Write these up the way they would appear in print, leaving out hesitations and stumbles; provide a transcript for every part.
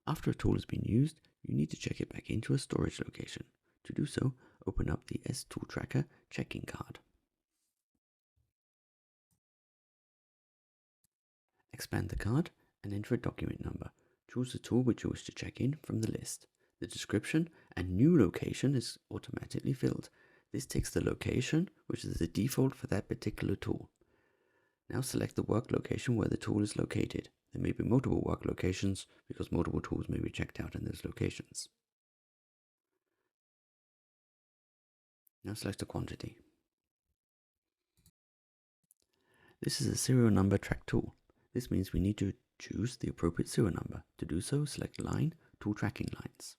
After a tool has been used, you need to check it back into a storage location. To do so, open up the sToolTracker checking card. Expand the card and enter a document number. Choose the tool which you wish to check in from the list. The description and new location is automatically filled. This takes the location, which is the default for that particular tool. Now select the work location where the tool is located. There may be multiple work locations because multiple tools may be checked out in those locations. Now select a quantity. This is a serial number track tool. This means we need to choose the appropriate serial number. To do so, select Line, Tool Tracking Lines.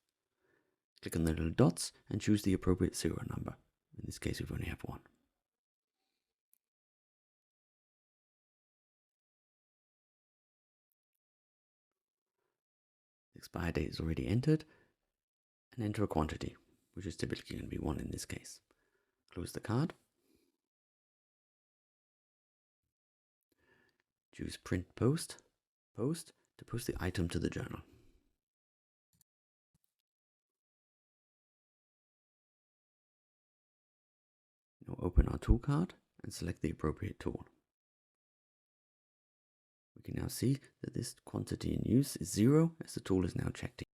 Click on the little dots and choose the appropriate serial number. In this case, we only have one. The expire date is already entered, and enter a quantity, which is typically going to be 1 in this case. Close the card. Choose Print Post to post the item to the journal. Now open our tool card and select the appropriate tool. We can now see that this quantity in use is 0 as the tool is now checked in.